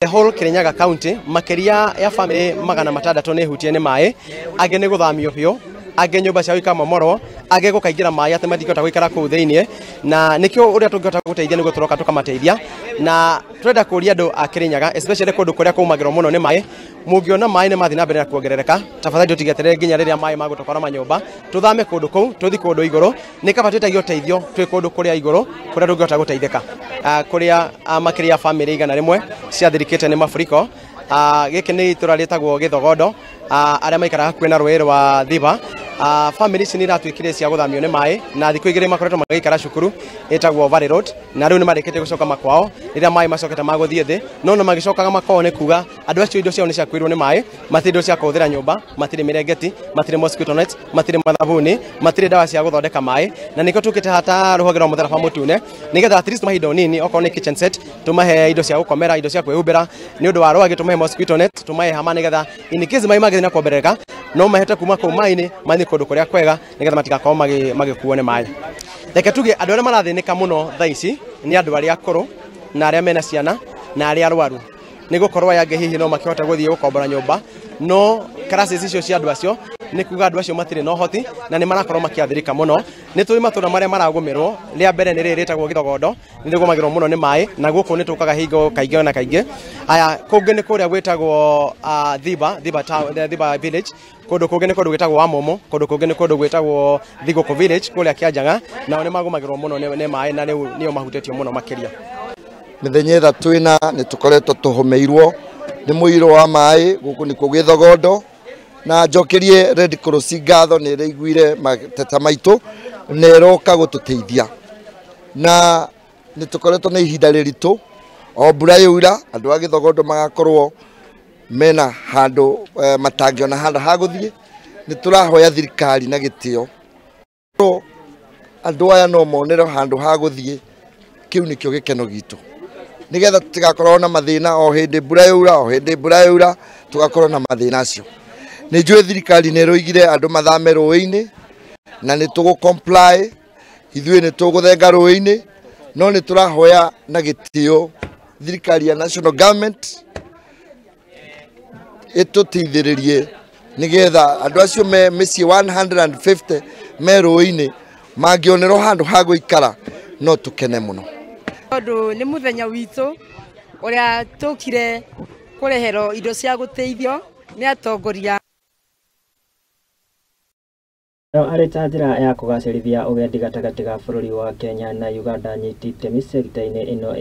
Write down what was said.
The whole Kirinyaga County makeria ya family magana matandatu ne hutie ne mai age ne guthamio biu age nyumba cia wika momoro age gukaingira mai ate matikota guikara ku theinie na nikio uria tungihota guteithia ni gutoroka tukamateithia na turenda kuria andu a Kirinyaga especially kundu kuria kumagiro muno ni mai mungiona mai ne mathi na mbere ya kuongerereka tafadhali utigetere nginya riria mai magutokora manyumba tuthame kundu kou tuthi kundu iguru ni kaba twitagio teithio twi kundu kuria iguru kuria tungihota guteithika kuria makeria family igana rimwe cia thirikite ni mafuriko giki ni itura ritagwo Githogondo aria maikara hakuhi na rwiri rwa Thiba families ni ratwikire cia guthamio ni mai na thiku igire makoretwo magikara cukuru etagwo Valley Road na riu ni marikite gucoka makwao riria mai macokete maguthie thi no no magicokaga makwao ni kuga andu acio indo ciao ni cia kwirwo ni mai matindo cia kuthira nyumba matire mirengeti matire mosquito net matire mathabuni matire dawa cia guthondeka mai na niko tukite hata ruhogero mutharaba mutune nigetha at least mahindo nini okorwo ni kitchen set tumahe indo cia gukomera indo cia kwehumbira ni undu wa rwagi tumahe mosquito net tumahe hama nigetha in case mai magithina kuombereka no mahete kuma ku mai-ini mathi kundu kuria kwega nigetha matigakorwo magikuo ni mai reke tuge andu aria marathinika muno thaici ni andu aria akuru na aria mena ciana na aria arwaru ni gukorwo yange hihi no makihota guthie gukombora nyumba no crisis icio cia andu acio ni kuga andu acio matire no hoti na ni marakorwo makiathirika muno ni tuli matura maria maragumirwo ria mbere ni riritagwo Githogondo ni rigumagirwo muno ni mai na guku ni tukaga hingo kaingi na kaingi aya kungi ni kuria gwitagwo Thiba village kundu kungi ni kundu gwitagwo Wamomo kundu kungi ni kundu gwitagwo Thigoko village kuria Kianjanga nao ni magumagirwo muno ni mai na riu nio mahutetio muno makiria mithenya ithatu ina ni tukoretwo tuhomeirwo ni muiro wa mai guku ni Githogondo na njokerie Red Cross ngatho ni reiguire mateta maitu neroka gututeithia na ni tukoretwo na ihinda riritu o mbura yura andu a Githogondo magakorwo mena handu matangiona handu ha guthie ni turahoya thirikari na gitio andu aya no monero handu ha guthie kiu nikio gikeno gitu nigetha tigakorwo na mathina o hindi mbura yura tugakorwo na mathina acio ni njue thirikari ni roigire andu mathame rũĩ-inĩ na ni tugu comply ithuĩ ni tuguthenga rũĩ-inĩ no ni turahoya na gitio thirikari ya national government itutithiririe nigetha andu acio me mĩciĩ 150 me rũĩ-inĩ mangionerwo handu ha guikara no tukene muno tondu ni muthenya witu uria tukire kurehero indo cia guteithio ni atongoria arĩ ta njĩra ya kũgacĩrithia ũgendi gatagatĩ ga bũrũri wa Kenya na Uganda nyitĩte sector-inĩ ĩno